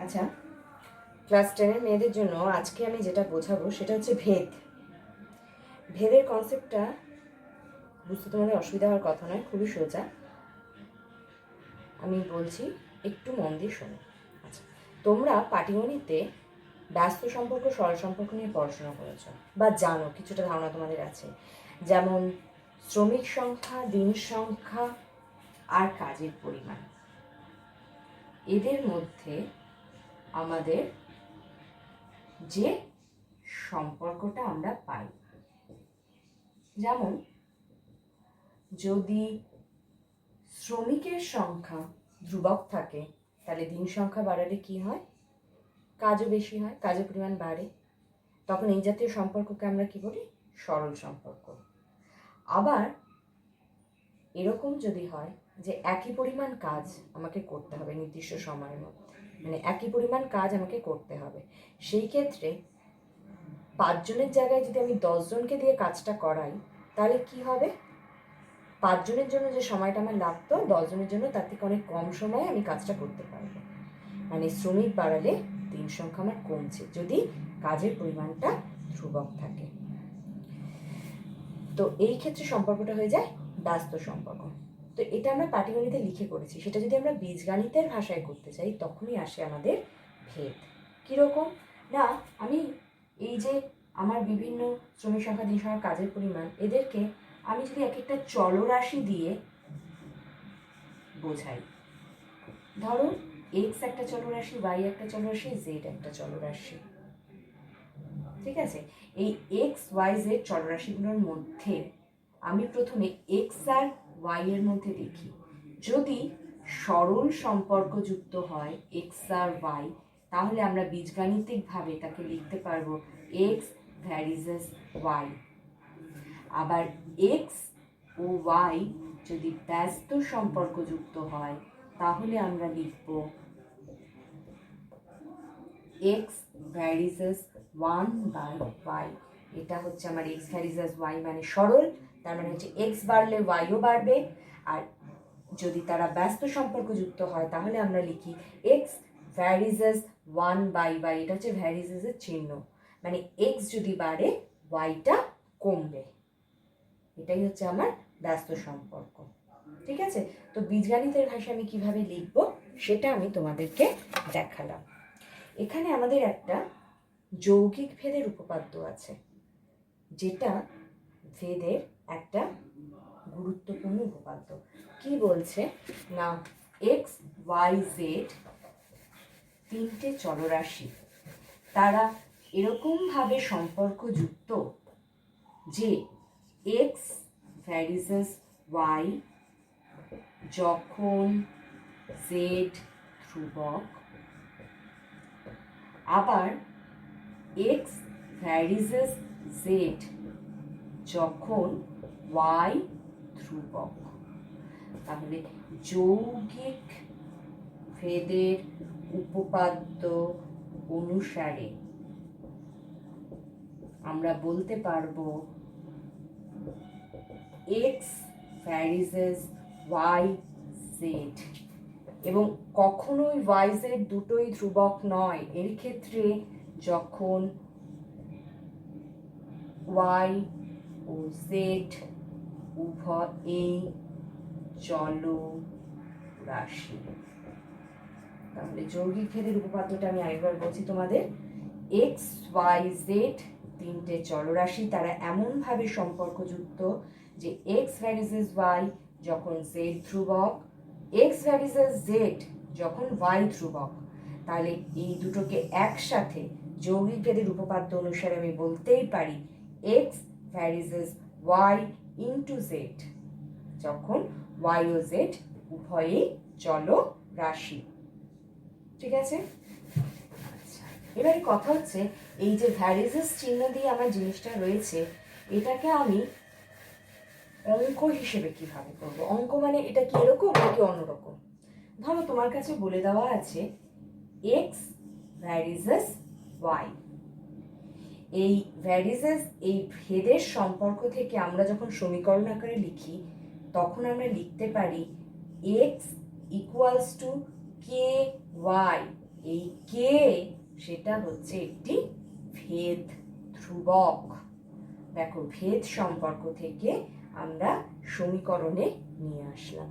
আচ্ছা, ক্লাস 10-এর মেয়েদের জন্য আজকে আমি যেটা বোঝাবো সেটা হচ্ছে ভেদ। ভেদের কনসেপ্টটা বুঝতে তোমাদের অসুবিধা হওয়ার কথা নয়, খুবই সোজা। আমি বলছি, একটু মন দিয়ে শোনো। আচ্ছা, তোমরা পাটিগণিতে ব্যস্ত সম্পর্ক, সরল সম্পর্ক নিয়ে পড়াশোনা করেছো বা জানো, কিছুটা ধারণা তোমাদের আছে। যেমন শ্রমিক সংখ্যা, দিন সংখ্যা আর কাজের পরিমাণ, এদের মধ্যে আমাদের যে সম্পর্কটা আমরা পাই, যেমন যদি শ্রমিকের সংখ্যা ধ্রুবক থাকে তাহলে দিন সংখ্যা বাড়ালে কি হয়? কাজও বেশি হয়, কাজের পরিমাণ বাড়ে। তখন এই জাতীয় সম্পর্ককে আমরা কি বলি? সরল সম্পর্ক। আবার এরকম যদি হয় যে একই পরিমাণ কাজ আমাকে করতে হবে নির্দিষ্ট সময়ের মধ্যে, মানে একই পরিমাণ কাজ আমাকে করতে হবে, সেই ক্ষেত্রে 5 জনের জায়গায় যদি আমি 10 জনকে দিয়ে কাজটা করাই, তাহলে কি হবে? 5 জনের জন্য যে সময়টা আমার লাগতো, 10 জনের জন্য তার থেকে অনেক কম সময়ে আমি কাজটা করতে পারবো। মানে শ্রমিক বাড়ালে দিন সংখ্যা আমার কমছে যদি কাজের পরিমাণটা ধ্রুবক থাকে। তো এই ক্ষেত্রে সম্পর্কটা হয়ে যায় ব্যস্ত সম্পর্ক। তো এটা আমরা পাটিগণিতে লিখে করেছি। সেটা যদি আমরা বীজগণিতের ভাষায় করতে চাই, তখনই আসে আমাদের ভেদ। কীরকম না, আমি এই যে আমার বিভিন্ন শ্রমিক সংখ্যা, দিন সংখ্যা, কাজের পরিমাণ, এদেরকে আমি যদি এক একটা চলরাশি দিয়ে বোঝাই, ধরো এক্স একটা চলরাশি, ওয়াই একটা চলরাশি, জেড একটা চলরাশি, ঠিক আছে? এই এক্স ওয়াই জেড চলরাশিগুলোর মধ্যে আমি প্রথমে এক্স আর ওয়াই এর মধ্যে দেখি, যদি সরল সম্পর্কযুক্ত হয় এক্স আর ওয়াই, তাহলে আমরা বীজগাণিতিকভাবে তাকে লিখতে পারবো এক্স ভ্যারিজেস ওয়াই। আবার এক্স ও ওয়াই যদি ব্যস্ত সম্পর্কযুক্ত হয়, তাহলে আমরা লিখব এক্স ভ্যারিজেস 1/y। এটা হচ্ছে আমার এক্স ভ্যারিজেস ওয়াই, মানে সরল, তার মানে হচ্ছে এক্স বাড়লে ওয়াইও বাড়বে। আর যদি তারা ব্যস্ত সম্পর্কযুক্ত হয়, তাহলে আমরা লিখি এক্স ভ্যারিজেস 1/y। এটা হচ্ছে ভ্যারিজেসের চিহ্ন, মানে এক্স যদি বাড়ে ওয়াইটা কমবে। এটাই হচ্ছে আমার ব্যস্ত সম্পর্ক, ঠিক আছে? তো বীজগণিতের ভাষায় আমি কিভাবে লিখবো সেটা আমি তোমাদেরকে দেখালাম। এখানে আমাদের একটা যৌগিক ভেদের উপপাদ্য আছে, যেটা ভেদের একটা গুরুত্বপূর্ণ উপপাদ্য। কি বলছে না, এক্স ওয়াই জেড তিনটে চলরাশি, তারা এরকমভাবে সম্পর্কযুক্ত যে এক্স ভ্যারিজেস ওয়াই যখন জেড ধ্রুবক, আবার এক্স ভ্যারিজেস জেড যখন ওয়াই ধ্রুবক। তাহলে যৌগিক ভেদের উপপাদ্য অনুসারে আমরা বলতে পারবো এক্স ভ্যারিজেস ওয়াই জেড, এবং কখনোই ওয়াই জেড দুটোই ধ্রুবক নয়। এর ক্ষেত্রে যখন ওয়াই ও জেড উভয়ই চলরাশি। তাহলে যৌগিক ভেদের উপপাদ্যটা আমি আরেকবার বলছি তোমাদের। এক্স ওয়াই জেড তিনটে চলরাশি, তারা এমনভাবে সম্পর্কযুক্ত যে এক্স ভ্যারিজেস ওয়াই যখন জেড ধ্রুবক, এক্স ভ্যারিজেস জেড যখন ওয়াই ধ্রুবক, তাহলে এই দুটোকে একসাথে যৌগিক ভেদের উপপাদ্য অনুসারে আমি বলতেই পারি x varies y into z যখন ওয়াই ও জেড উভয়ই চলরাশি, ঠিক আছে? এবারে কথা হচ্ছে, এই যে ভ্যারিজেস চিহ্ন দিয়ে আমার জিনিসটা রয়েছে, এটাকে আমি অঙ্ক হিসেবে কিভাবে করব? অঙ্ক মানে এটা কি এরকম নাকি অন্যরকম? ধরো তোমার কাছে বলে দেওয়া আছে এক্স ভ্যারিজেস ওয়াই। এই ভ্যারিজেস, এই ভেদের সম্পর্ক থেকে আমরা যখন সমীকরণ আকারে লিখি, তখন আমরা লিখতে পারি x equals to k y এই কে সেটা হচ্ছে একটি ভেদ ধ্রুবক। দেখো, ভেদ সম্পর্ক থেকে আমরা সমীকরণে নিয়ে আসলাম।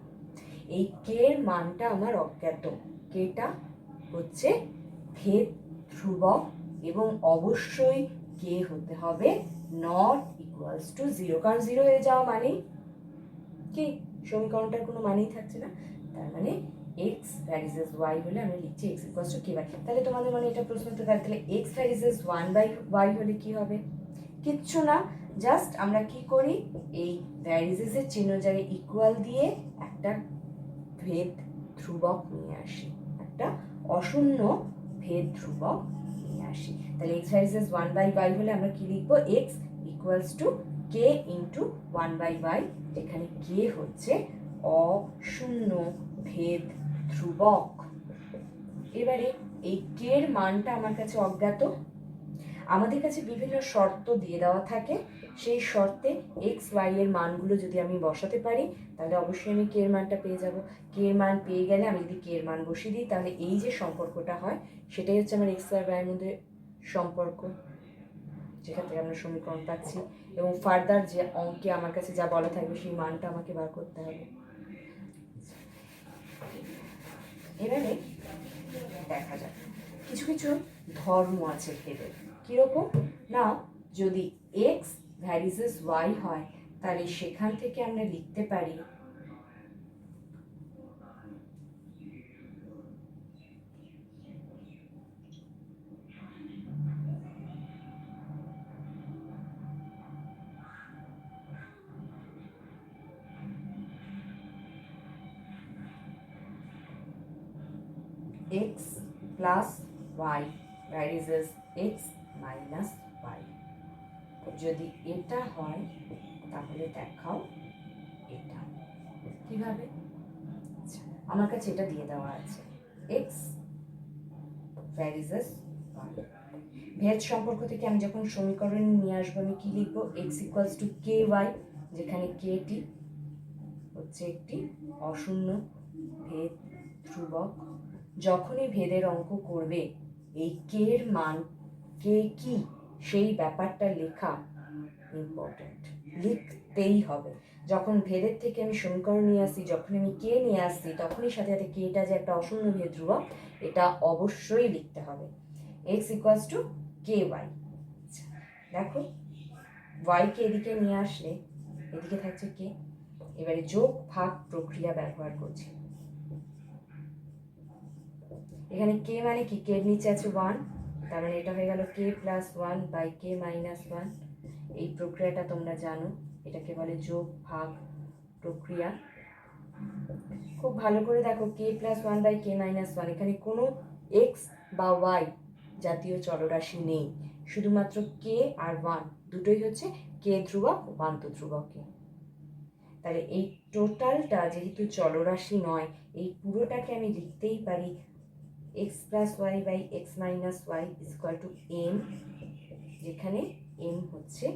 এই কে এর মানটা আমার অজ্ঞাত, কেটা হচ্ছে ভেদ ধ্রুবক এবং অবশ্যই কে হতে হবে নট ইকুয়ালস টু 0, কারণ 0 হয়ে যাওয়া মানেই কি সমীকরণটার কোনো মানেই থাকছে না। তার মানে এক্স ভ্যারিজেস ওয়াই হলে আমরা লিখছি x equals to k by. তাহলে তোমাদের মানে এটা প্রশ্ন তো তাহলে এক্স ভ্যারিজেস 1/y হলে কি হবে? কিচ্ছু না, জাস্ট আমরা কি করি, এই ভ্যারিজেসের চিহ্ন জায়গায় ইকুয়াল দিয়ে একটা ভেদ ধ্রুবক নিয়ে আসি, একটা অশূন্য ভেদ ধ্রুবক নিয়ে আসি। তাহলে এক্স ভ্যারিজেস 1/y হলে আমরা কি লিখবো? X equals to K into 1/y, যেখানে কে হচ্ছে অশূন্য ভেদ ধ্রুবক। এবারে এই কে এর মানটা আমার কাছে অজ্ঞাত। আমাদের কাছে বিভিন্ন শর্ত দিয়ে দেওয়া থাকে, সেই শর্তে এক্স ওয়াই এর মানগুলো যদি আমি বসাতে পারি তাহলে অবশ্যই আমি কে এর মানটা পেয়ে যাব। কে এর মান পেয়ে গেলে আমি যদি কে এর মান বসিয়ে দিই তাহলে এই যে সম্পর্কটা হয় সেটাই হচ্ছে আমার এক্স আর ওয়াই এর মধ্যে সম্পর্ক, যেখান থেকে আমরা সমীকরণ পাচ্ছি। এবং ফার্দার যে অঙ্কে আমার কাছে যা বলা থাকবে সেই মানটা আমাকে বার করতে হবে। এবারে দেখা যাক কিছু কিছু ধর্ম আছে ভেদের। কিরকম না, যদি এক্স ভ্যারিজেস ওয়াই হয় তাহলে সেখান থেকে আমরা লিখতে পারি x plus y varies x minus y. যদি এটা হয় তাহলে দেখাও এটা কিভাবে। আমার কাছে এটা দিয়ে দেওয়া আছে এক্স ভ্যারিজেস ওয়াই। ভেদ সম্পর্ক থেকে আমি যখন সমীকরণ নিয়ে আসবো আমি কি লিখবো? X equals to k y, যেখানে কে টি হচ্ছে একটি অশূন্য ভেদ ধ্রুবক। যখনই ভেদের অঙ্ক করবে এই কে এর মান কে কি সেই ব্যাপারটা লেখা ইম্পর্টেন্ট, লিখতেই হবে। যখন ভেদের থেকে আমি সমীকরণ নিয়ে আসছি, যখন আমি কে নিয়ে আসছি, তখনই সাথে সাথে কেটা যে একটা অশূন্য ভেদ ধ্রুবক এটা অবশ্যই লিখতে হবে। X equals to k y. দেখো ওয়াই কে এদিকে নিয়ে আসলে এদিকে থাকছে কে। এবারে যোগ ভাগ প্রক্রিয়া ব্যবহার করছি। এখানে কে মানে কি? কে এর নিচে আছে 1, তার মানে এটা হয়ে গেল কে প্লাস 1 বাই কে মাইনাস 1। এই প্রক্রিয়াটা তোমরা জানো, এটাকে বলে যোগ ভাগ প্রক্রিয়া। খুব ভালো করে দেখো, কে প্লাস 1 বাই কে মাইনাস 1, এখানে কোনো এক্স বা ওয়াই জাতীয় চলরাশি নেই, শুধুমাত্র কে আর 1 দুটোই হচ্ছে কে ধ্রুবক, 1 তো ধ্রুবকে। তাহলে এই টোটালটা যেহেতু চলরাশি নয়, এই পুরোটাকে আমি লিখতেই পারি x plus y by x minus y is equal to m, যেখানে এম হচ্ছে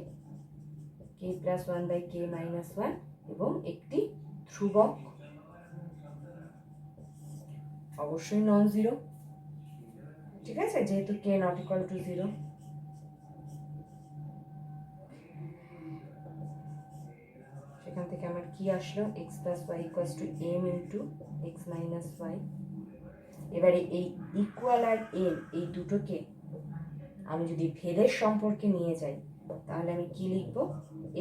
k plus 1 by k minus 1 এবং একটি ধ্রুবক, অবশ্যই নন জিরো। ঠিক আছে, যেহেতু কে নট ইকুয়াল টু 0। সেখান থেকে আমার কি আসলো? X plus y equals to m into x minus y. এবারে এই ইকুয়াল আর এম এই দুটোকে আমি যদি ভেদের সম্পর্কে নিয়ে যাই তাহলে আমি কি লিখব?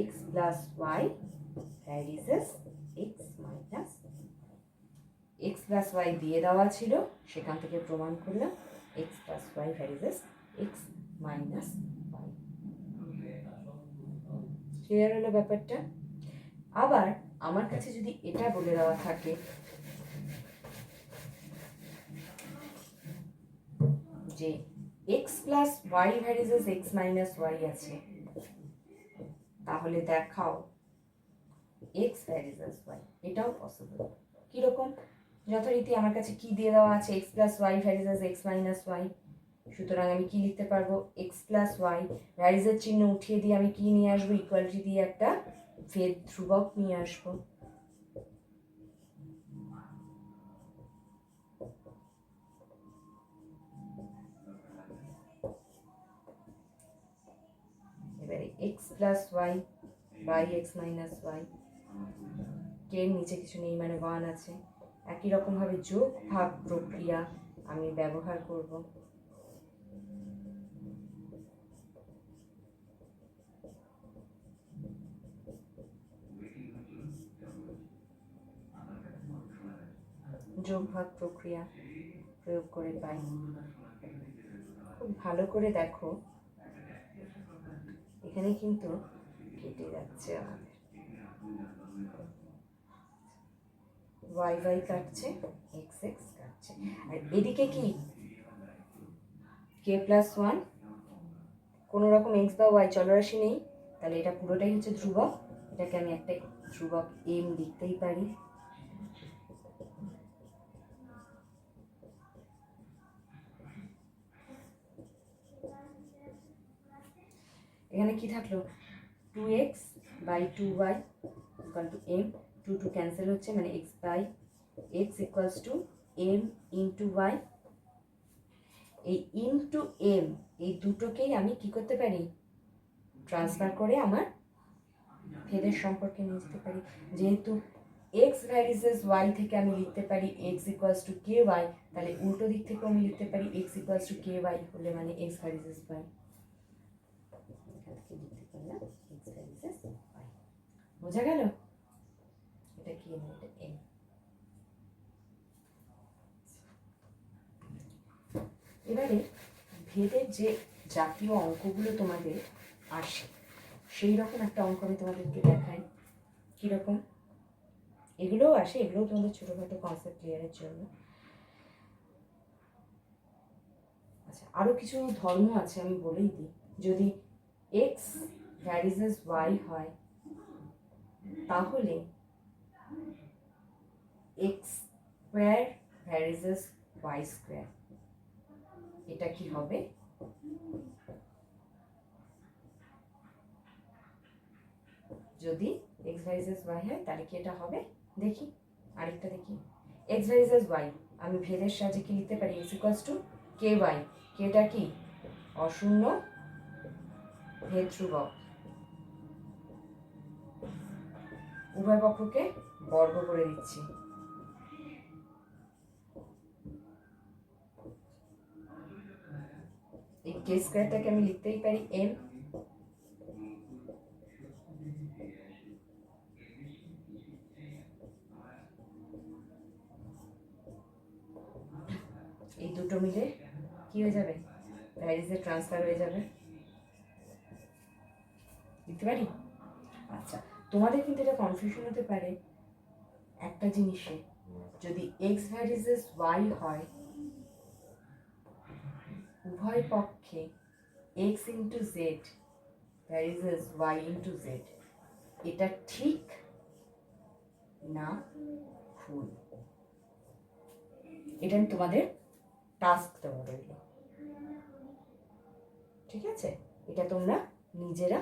X plus y varies x minus. X plus y দিয়ে দেওয়া ছিল, সেখান থেকে প্রমাণ করলাম x plus y varies x minus y. Clear হলো ব্যাপারটা? আবার আমার কাছে যদি এটা বলে দেওয়া থাকে যে x plus y varies x minus y আছে, তাহলে দেখাও এক্স ভ্যারিজেস ওয়াই, এটাও পসিবল। কিরকম? যথারীতি আমার কাছে কি দিয়ে দেওয়া আছে? X plus y varies x minus y. সুতরাং আমি কি লিখতে পারবো? এক্স প্লাস ওয়াই, ভ্যারিজের চিহ্ন উঠিয়ে দিয়ে আমি কি নিয়ে আসবো? ইকুয়ালিটি দিয়ে একটা ভেদ ধ্রুবক নিয়ে আসবো। Plus y by x minus y, কে এর নিচে কিছু নেই মানে 1 আছে। একই রকমভাবে যোগ ভাগ প্রক্রিয়া আমি ব্যবহার করব। যোগ ভাগ প্রক্রিয়া প্রয়োগ করে পাই। খুব ভালো করে দেখো, এখানে কিন্তু কেটে যাচ্ছে আমাদের, ওয়াই ওয়াই কাটছে, এক্স এক্স কাটছে, আর এদিকে কি কে প্লাস ওয়ান, কোনো রকম এক্স বা ওয়াই চলরাশি নেই, তাহলে এটা পুরোটাই হচ্ছে ধ্রুবক। এটাকে আমি একটা ধ্রুবক এম লিখতেই পারি। এখানে কি থাকলো, 2x by 2y equal to m, 2 2 cancel হচ্ছে মানে x by x equals to m into y. এই ইন্টু এম এই দুটোকেই আমি কি করতে পারি, ট্রান্সফার করে আমার ভেদের সম্পর্কে নিয়ে যেতে পারি। যেহেতু এক্স ভ্যারিসেস ওয়াই থেকে আমি লিখতে পারি x equals to k y, তাহলে উল্টো দিক থেকেও আমি লিখতে পারি x equals to k y হলে মানে এক্স ভ্যারিসেস ওয়াই। বোঝা গেল? এটা কি, এটা এম। এবারে ভেদের যে জাতীয় অঙ্কগুলো তোমাদের আসে সেই রকম একটা অঙ্ক আমি তোমাদেরকে দেখাই। কীরকম? এগুলোও আসে, এগুলোও তোমাদের ছোটোখাটো কনসেপ্ট ক্লিয়ারের জন্য। আচ্ছা, আরও কিছু ধর্ম আছে আমি বলেই দিই। যদি এক্স ভ্যারিসেস ওয়াই হয় তাহলে x square varies y square, এটা কি হবে? যদি এক্স ভ্যারিসেস ওয়াই হয় তাহলে কি এটা হবে? দেখি আরেকটা দেখি। এক্স ভ্যারিসেস ওয়াই আমি ভেদের সাহায্যে কি লিখতে পারি, x equals to k y. কেটা কি? অশূন্য ভেদ ধ্রুবক, উভয় পক্ষকে বর্গ করে দিচ্ছি। এই কে স্কয়ারটাকে আমি লিখতেই পারি এম, এই দুটো মিলে কি হয়ে যাবে, ভ্যারিসের ট্রান্সফার হয়ে যাবে। লিখতে পারি? আচ্ছা, তোমাদের কিন্তু এটা কনফিউশন হতে পারে একটা জিনিসে, যদি এক্স ভ্যারিসেস ওয়াই হয় উভয় পক্ষে x into z varies y into z, এটা ঠিক না ভুল? এটা আমি তোমাদের টাস্ক দেওয়া রইল, ঠিক আছে? এটা তোমরা নিজেরা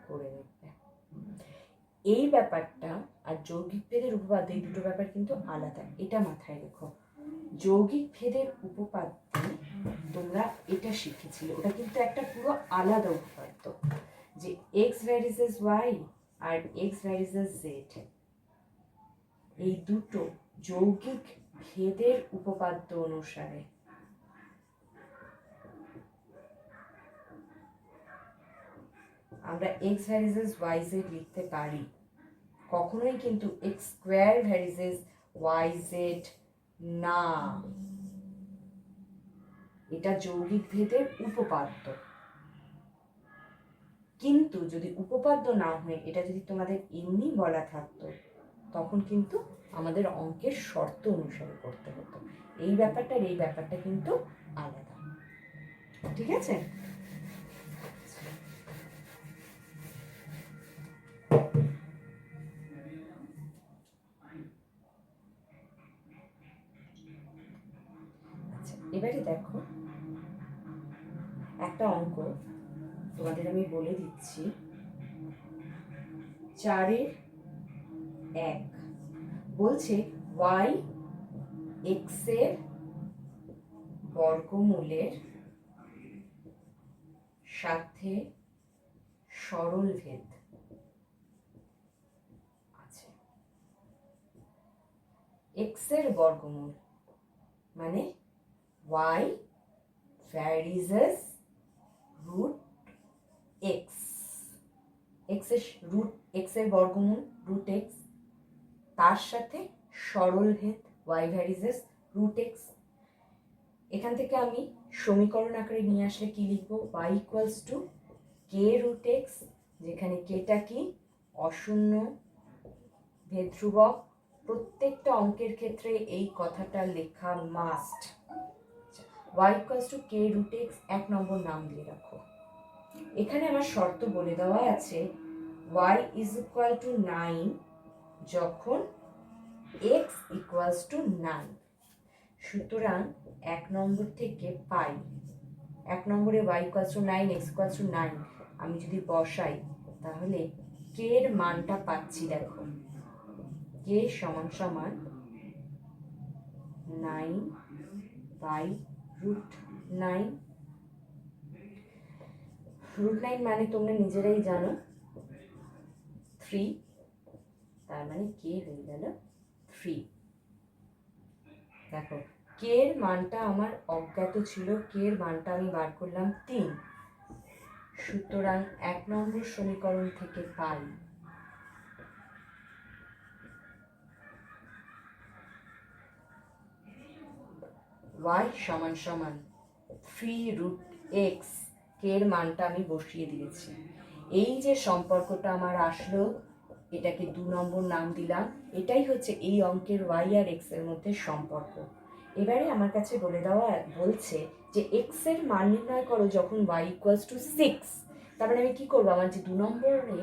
করে নেবে। এই ব্যাপারটা আর যৌগিক ভেদের উপপাদ্য, এই দুটো ব্যাপার কিন্তু আলাদা, এটা মাথায় রেখো। যৌগিক ভেদের উপপাদ্যে তোমরা এটা শিখেছিলে, ওটা কিন্তু একটা পুরো আলাদা উপপাদ্য, যে এক্স ভ্যারিসেস ওয়াই আর এক্স ভ্যারিসেস জেড এই দুটো যৌগিক ভেদের উপপাদ্য অনুসারে আমরা এক্স ভ্যারিসেস ওয়াই জেড লিখতে পারি। কখনোই কিন্তু x square varies y z না, এটা যৌগিক ভেদের উপপাদ্য। কিন্তু যদি উপপাদ্য না হয়, এটা যদি তোমাদের এমনি বলা থাকতো তখন কিন্তু আমাদের অঙ্কের শর্ত অনুসারে করতে হতো। এই ব্যাপারটা আর এই ব্যাপারটা কিন্তু আলাদা, ঠিক আছে? আচ্ছা, এবারে দেখো একটা অঙ্ক তোমাদের আমি বলে দিচ্ছি। 4-1 বলছে y x এর বর্গমূলের সাথে সরল ভেদ আছে। এক্স এর বর্গমূল মানে y varies root x, x এর বর্গমূল রুট এক্স, তার সাথে সরল ভেদ y ভ্যারিজেস রুট এক্স। এখান থেকে আমি সমীকরণ আকারে নিয়ে আসলে কি লিখবো, y equals to k root x, যেখানে কেটা কি অশূন্য ভেদ ধ্রুবক। প্রত্যেকটা অঙ্কের ক্ষেত্রে এই কথাটা লেখা must. y equals to k root x 1 number নাম দিয়ে রাখো। এখানে আমার শর্ত বলে দেওয়া আছে y ইজ ইকুয়াল টু 9 যখন x ইকুয়ালস টু 9। সুতরাং 1 নম্বর থেকে পাই 1 নম্বরে y equals to 9 x equals to 9 আমি যদি বসাই তাহলে k এর মানটা পাচ্ছি, দেখো k সমান সমান 9 বাই রুট 9। রুট 9 মানে তোমরা নিজেরাই জানো 3, তার মানে k হয়ে গেল 3। দেখো k এর মানটা আমার অজ্ঞাত ছিল, k এর মানটা আমি বার করলাম 3। সুতরাং 1 নম্বর সমীকরণ থেকে পাই y সমান সমান 3 রুট এক্স, কে এর মানটা আমি বসিয়ে দিয়েছি। এই যে সম্পর্কটা আমার আসলো এটাকে 2 নম্বর নাম দিলাম। এটাই হচ্ছে এই অঙ্কের y আর x এর মধ্যে সম্পর্ক। এবারে আমার কাছে বলছে যে x এর মান নির্ণয় করো যখন y ইকুয়ালস টু 6। তারপরে আমি কি করবো, আমার যে 2 নম্বরে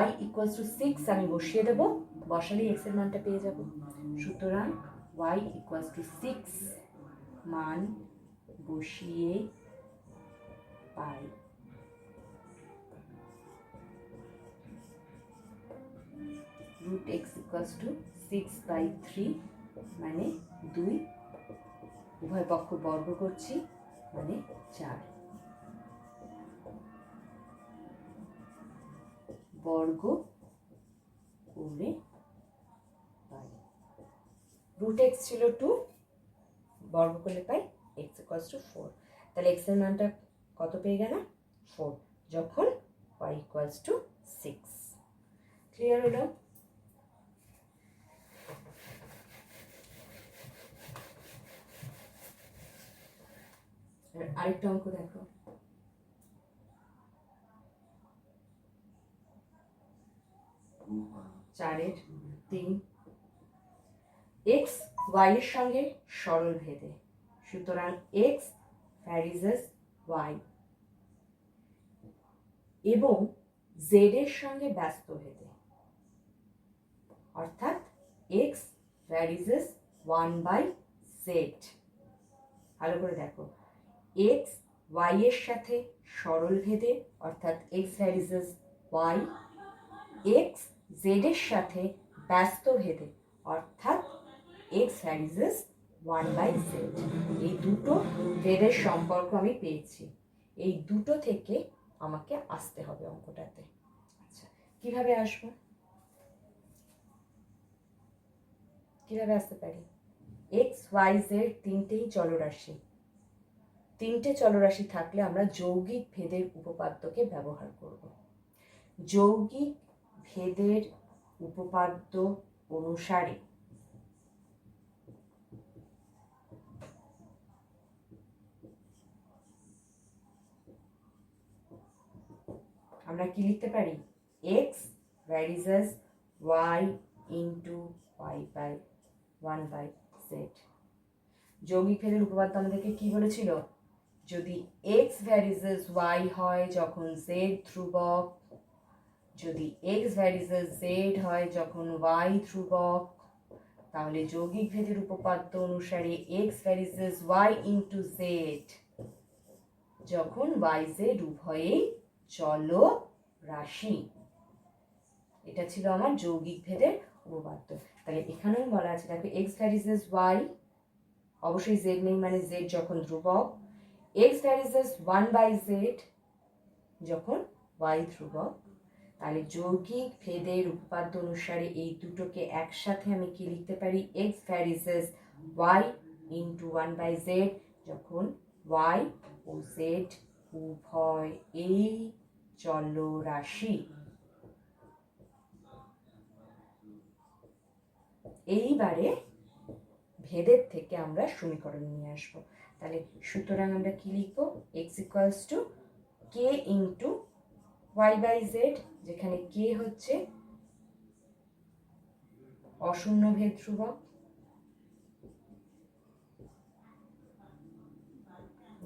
y ইকুয়ালস টু 6 আমি বসিয়ে দেবো, বসালে x এর মানটা পেয়ে যাব। সুতরাং y ইকুয়ালস টু 6 মান বসিয়ে পাই রুট এক্স ইকুয়ালস টু 6/3 মানে 2, উভয় পক্ষ বর্গ করছি মানে 4, বর্গ করে পাই। রুট এক্স ছিল 2, বর্গ করলে পাই x ইকুয়ালস টু 4। তাহলে x এর মানটা কত পেয়ে গেল 4 যখন y ইকুয়ালস টু 6। ক্লিয়ার হলো? আরেকটা অঙ্ক দেখো, চারের 3। x y এর সঙ্গে সরল ভেদে, সুতরাং x ভ্যারিজেস y, এবং z এর সঙ্গে ব্যস্ত ভেদে, অর্থাৎ x ভ্যারিজেস 1/z। ভালো করে দেখো, x y এর সাথে সরল ভেদে অর্থাৎ x varies as y, x z এর সাথে ব্যস্ত ভেদে অর্থাৎ x ভ্যারিজেস 1/z। এই দুটো ভেদের সম্পর্ক আমি পেয়েছি, এই দুটো থেকে আমাকে আসতে হবে অঙ্কটাতে। আচ্ছা, কিভাবে আসবো, কিভাবে আসতে পারি? x y z তিনটেই চলরাশি, তিনটে চলরাশি থাকলে আমরা যৌগিক ভেদের উপপাদ্যকে ব্যবহার করব। যৌগিক ভেদের উপপাদ্য অনুসারে আমরা কি লিখতে পারি, x varies as y into y/1/z। যৌগিক ভেদের উপপাদ্য আমাদেরকে কি বলেছিল, যদি x ভ্যারিজেস y হয় যখন z ধ্রুবক, যদি x ভ্যারিজেস z হয় যখন y ধ্রুবক, তাহলে যৌগিক ভেদের উপপাদ্য অনুসারে x varies as y into z যখন y z উভয়েই চলরাশি। এটা ছিল আমার যৌগিক ভেদের উপপাদ্য। তাহলে এখানেও বলা আছে, দেখো x ভ্যারিজেস y, অবশ্যই z নেই মানে z যখন ধ্রুবক, x ভ্যারিজেস 1/z যখন ওয়াই ধ্রুবক। তাহলে যৌগিক ভেদের উপপাদ্য অনুসারে এই দুটোকে একসাথে আমি কি লিখতে পারি, x varices y into 1/z, যখন ওয়াই ও জেড উভয় এই চলরাশি। এইবারে ভেদের থেকে আমরা সমীকরণ নিয়ে আসবো। তাহলে সুতরাং আমরা কি লিখবো, x equals to K into y/z, যেখানে কে হচ্ছে অশূন্য ভেদ ধ্রুবক।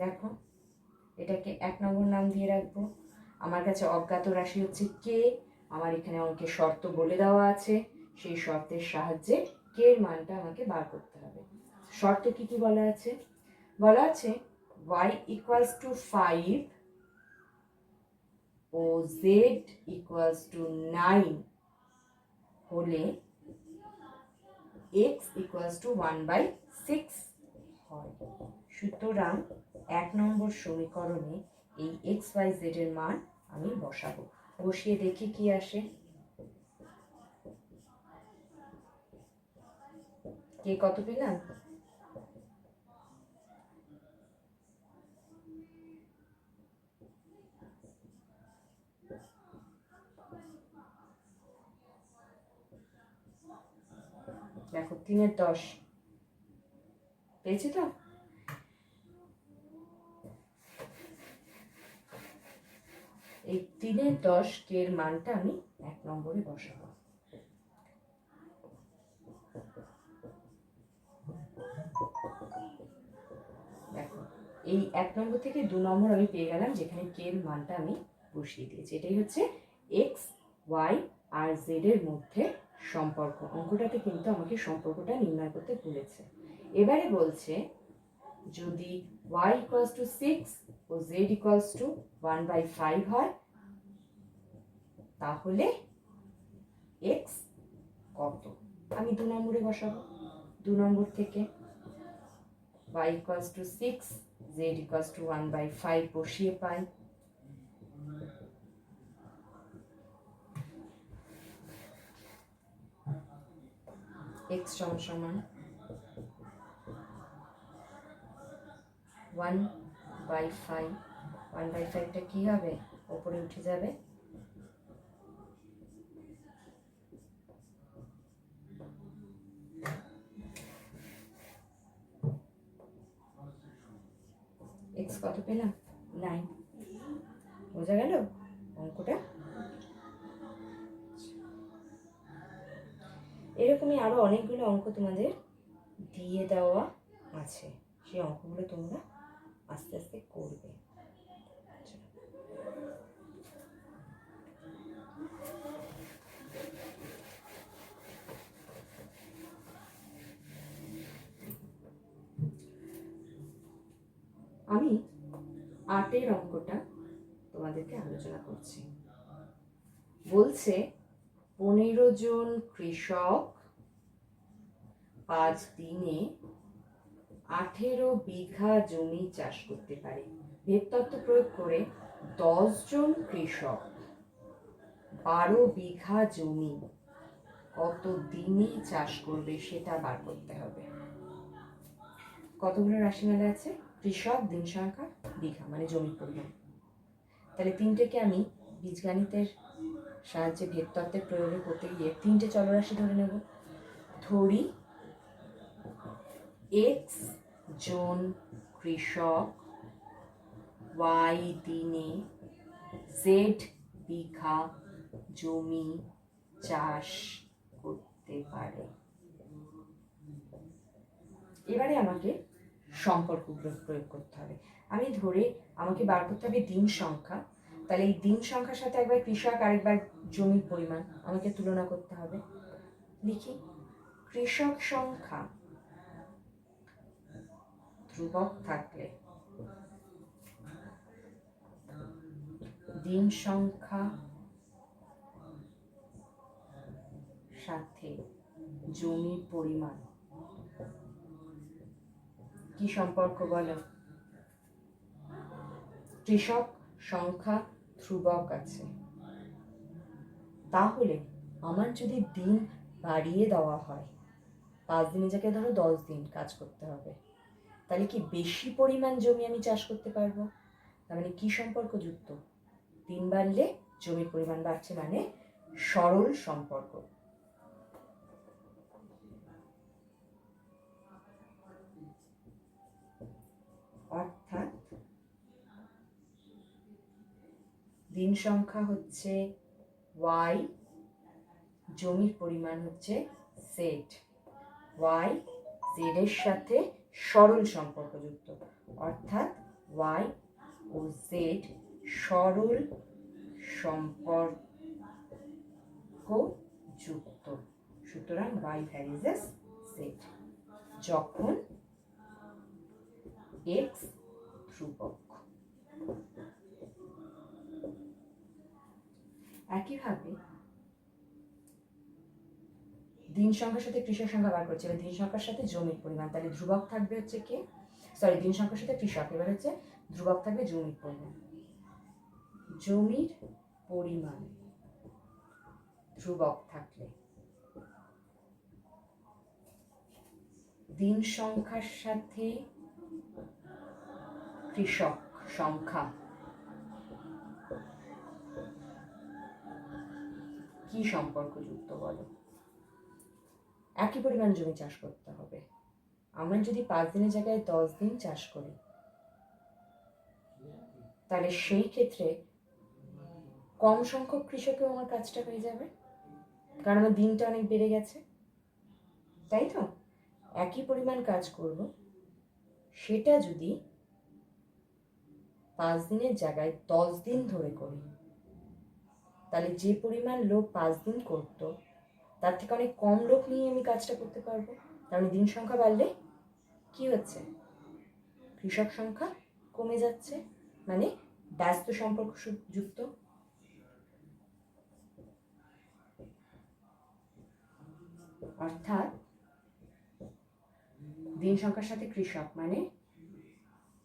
দেখো এটাকে 1 নম্বর নাম দিয়ে রাখবো। আমার কাছে অজ্ঞাত রাশি হচ্ছে কে, আমার এখানে অঙ্কের শর্ত বলে দেওয়া আছে, সেই শর্তের সাহায্যে কে এর মানটা আমাকে বার করতে হবে। শর্ত কি কি বলা আছে, বলা আছে y ইকুয়ালস টু 5 ও z ইকুয়ালস টু 9 হলে x ইকুয়ালস টু 1/6 হয়। সুতরাং 1 নম্বর সমীকরণে এই x y z এর মান আমি বসাবো। বসিয়ে দেখি কি আসে। কে কত পেলাম, দেখো 3/10 পেয়েছি তো। এই 3/10 কে এর মানটা আমি 1 নম্বরে বসাবো। দেখো এই 1 নম্বর থেকে 2 নম্বর আমি পেয়ে গেলাম, যেখানে কে এর মানটা আমি বসিয়ে দিয়েছি। এটাই হচ্ছে এক্স ওয়াই আর জেড এর মধ্যে সম্পর্ক। অঙ্কটাতে কিন্তু আমাকে সম্পর্কটা নির্ণয় করতে বলেছে। এবারে বলছে যদি y ইকুয়ালস টু 6 ও z ইকুয়ালস টু 1/5 হয়, তাহলে x কত, আমি 2 নম্বরে বসাবো। 2 নম্বর থেকে y equals to 6 z equals to 1/5 বসিয়ে পাই। x সমান 1/5, 1/5টা কি হবে, উপরে উঠে যাবে, x কত পেলাম, 9। বোঝা গেল অঙ্কটা। এরকমই আরো অনেকগুলো অঙ্ক তোমাদের দিয়ে দেওয়া আছে, সেই অঙ্কগুলো তোমরা আস্তে আস্তে করবে। আমি 8 অঙ্কটা তোমাদেরকে আলোচনা করছি। বলছে 15 জন কৃষক 5 দিনে 18 বিঘা জমি চাষ করতে পারে। ভেদ তত্ত্ব প্রয়োগ করে 10 জন কৃষক 12 বিঘা জমি কত দিনে চাষ করবে সেটা বার করতে হবে। কতগুলো রাশিমালা আছে, কৃষক, দিন সংখ্যা, বিঘা মানে জমির পরিমাণ। তাহলে তিনটেকে আমি বীজগণিতের সাহায্যে ভেদ তত্ত্বের প্রয়োগে করতে গিয়ে 3টে চলরাশি ধরে নেব। ধরি এক্স জন কৃষক ওয়াই দিনে জেড বিঘা জমি চাষ করতে পারে। এবারে আমাকে সম্পর্কগুলো প্রয়োগ করতে হবে। আমি ধরে আমাকে বার করতে হবে দিন সংখ্যা, তাহলে এই দিন সংখ্যার সাথে একবার কৃষক আরেকবার জমির পরিমাণ আমাকে তুলনা করতে হবে। লিখি, কৃষক সংখ্যা ধ্রুবক থাকলে দিন সংখ্যা সাথে জমির পরিমাণ কি সম্পর্ক বলো, কৃষক সংখ্যা ধ্রুবক আছে, তাহলে আমার যদি দিন বাড়িয়ে দেওয়া হয়, 5 দিনের জায়গায় ধরো 10 দিন কাজ করতে হবে, তাহলে কি বেশি পরিমাণ জমি আমি চাষ করতে পারবো? তার মানে কি সম্পর্ক যুক্ত? দিন বাড়লে জমির পরিমাণ বাড়ছে, মানে সরল সম্পর্ক। অর্থাৎ দিন সংখ্যা হচ্ছে y, জমির পরিমাণ হচ্ছে z। y z এর সাথে সরল সম্পর্কযুক্ত, অর্থাৎ y ও z সরল সম্পর্কযুক্ত। সুতরাং y ভ্যারিজেস z যখন x ধ্রুবক। একইভাবে দিন সংখ্যার সাথে কৃষক সংখ্যা বার করছে, এবার দিন সংখ্যার সাথে জমির পরিমাণ, তাহলে ধ্রুবক থাকবে হচ্ছে কে, সরি দিন সংখ্যার সাথে কৃষক, এবার হচ্ছে ধ্রুবক থাকবে জমির পরিমাণ। জমির পরিমাণ ধ্রুবক থাকলে দিন সংখ্যার সাথে কৃষক সংখ্যা কি সম্পর্কযুক্ত বলো? একই পরিমাণ জমি চাষ করতে হবে। আমরা যদি 5 দিনের জায়গায় 10 দিন চাষ করি, তাহলে সেই ক্ষেত্রে কম সংখ্যক কৃষকেও আমার কাজটা হয়ে যাবে, কারণ আমার দিনটা অনেক বেড়ে গেছে, তাই তো? একই পরিমাণ কাজ করব, সেটা যদি 5 দিনের জায়গায় 10 দিন ধরে করি, তাহলে যে পরিমাণ লোক 5 দিন করতো তার থেকে অনেক কম লোক নিয়ে আমি কাজটা করতে পারবো। তার দিন সংখ্যা বাড়লে কি হচ্ছে? কৃষক সংখ্যা কমে যাচ্ছে, মানে ব্যস্ত সম্পর্ক যুক্ত। অর্থাৎ দিন সংখ্যার সাথে কৃষক মানে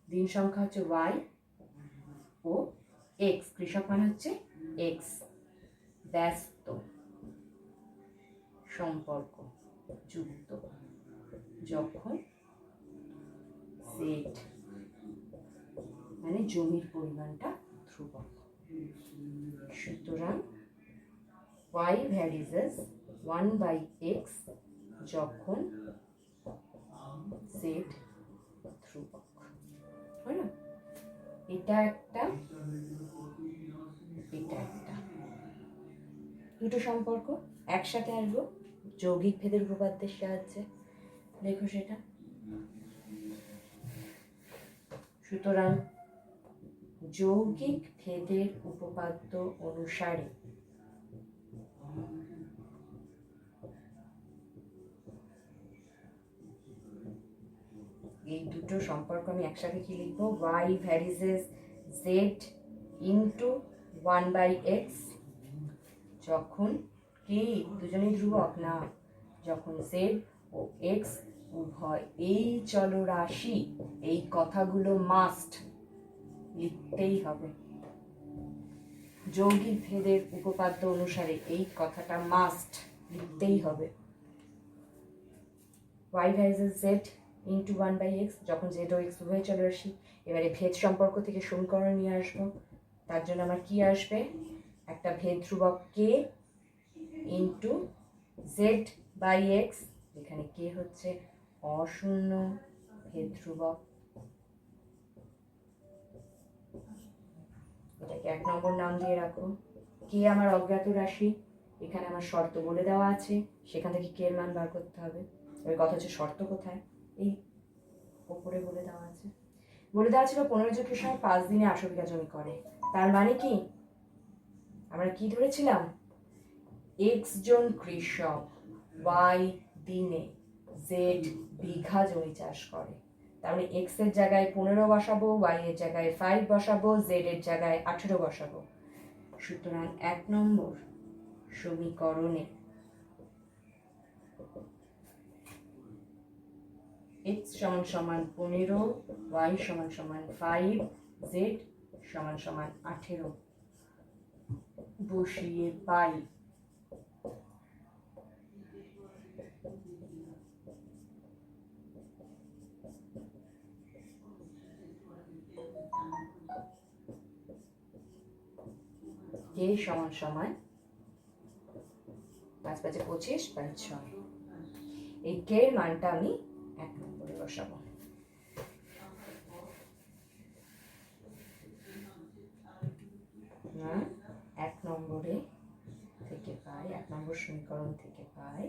দিন সংখ্যা হচ্ছে y ও x, কৃষক মানে হচ্ছে x, ব্যস্ত সম্পর্ক যুক্ত যখন z মানে জমির পরিমাণটা ধ্রুবক। সুতরাং y ভ্যারিজেস 1/x যখন z ধ্রুবক, হয় না? এটা একটা, এটা একটা, দুটো সম্পর্ক একসাথে আসবো যৌগিক ভেদের উপপাদ্যের সাহায্যে। দেখো সেটা। সুতরাং যৌগিক ভেদের উপপাদ্য অনুসারে এই দুটো সম্পর্ক আমি একসাথে কি লিখবো? y varies as z into 1/x যখন কি দুজনেই ধ্রুবক না, যখন z ও x উভয় এই চলরাশি, এই কথাগুলো মাস্ট লিখতেই হবে। যৌগিক ভেদের উপপাদ্য অনুসারে এই কথাটা মাস্ট লিখতেই হবে। y varies as z into 1/x যখন z ও x উভয় চলরাশি। এবারে ভেদ সম্পর্ক থেকে সমীকরণ নিয়ে আসবো। তার জন্য আমার কি আসবে? একটা ভেদ ধ্রুবক k ইন্টু z/x, এখানে k হচ্ছে অশূন্য ভেদ ধ্রুবক, এটাকে 1 নম্বর নাম দিয়ে রাখো। k আমার অজ্ঞাত রাশি, এখানে আমার শর্ত বলে দেওয়া আছে, সেখান থেকে k এর মান বার করতে হবে। এবার কথা হচ্ছে শর্ত কোথায়? এই উপরে বলে দেওয়া আছে, বলে দেওয়া ছিল 15 জন কৃষক 5 দিনে 800 বিঘা জমি করে। তার মানে কি আমরা কি ধরেছিলাম? x জন কৃষক y দিনে z বিঘা জমি চাষ করে। তার মানে x এর জায়গায় 15 বসাবো, y এর জায়গায় 5 বসাবো, z এর জায়গায় 18 বসাবো। সুতরাং 1 নম্বর সমীকরণে x সমান সমান 15, y সমান সমান 5, z সমান সমান 18 বসিয়ে পাই। কে সমান সমান 5 5 25 বাই 6। এই কে এর মানটা আমি 1 নম্বরে বসাবো। না 1 নম্বরে থেকে পাই, 1 নম্বর সমীকরণ থেকে পাই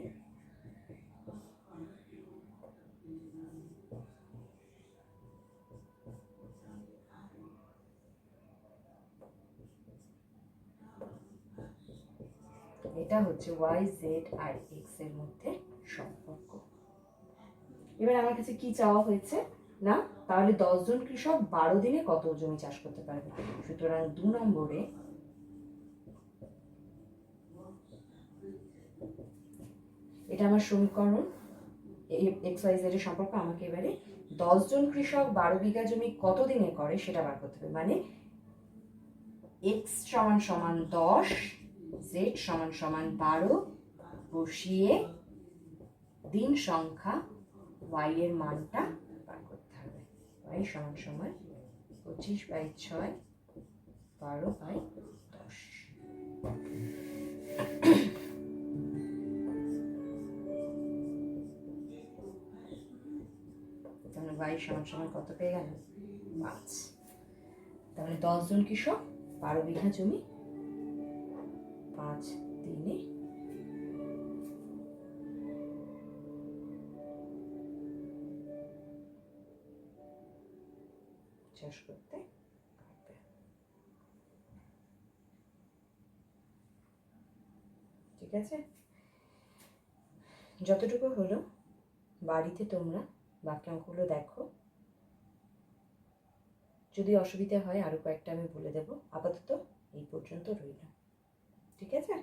এটা হচ্ছে ওয়াই জেড আর এক্স এর মধ্যে সম্পর্ক। এবার আমার কাছে কি চাওয়া হয়েছে না, তাহলে 10 জন কৃষক 12 দিনে কত জমি চাষ করতে পারবে। সুতরাং 2 নম্বরে এটা আমার সমীকরণ এক্স ওয়াই জেড এর সম্পর্ক। আমাকে এবারে 10 জন কৃষক 12 বিঘা জমি কত দিনে করে সেটা বার করতে হবে। মানে এক্স সমান সমান 10, জেড সমান সমান 12 বসিয়ে দিন সংখ্যা ওয়াই এর মানটা বার করতে হবে। ওয়াই সমান সমান 25 বাই 6, 12 বাই 10। তাহলে ওয়াই সমান সমান কত পেয়ে গেল? 5। তাহলে 10 জন কৃষক 12 বিঘা জমি 5 দিনে চাষ করতে পারবে। ঠিক আছে, যতটুকু হলো বাড়িতে তোমরা বাকি অঙ্কগুলো দেখো। যদি অসুবিধা হয় আরো কয়েকটা আমি বলে দেবো। আপাতত এই পর্যন্ত রইল। ঠিক আছে।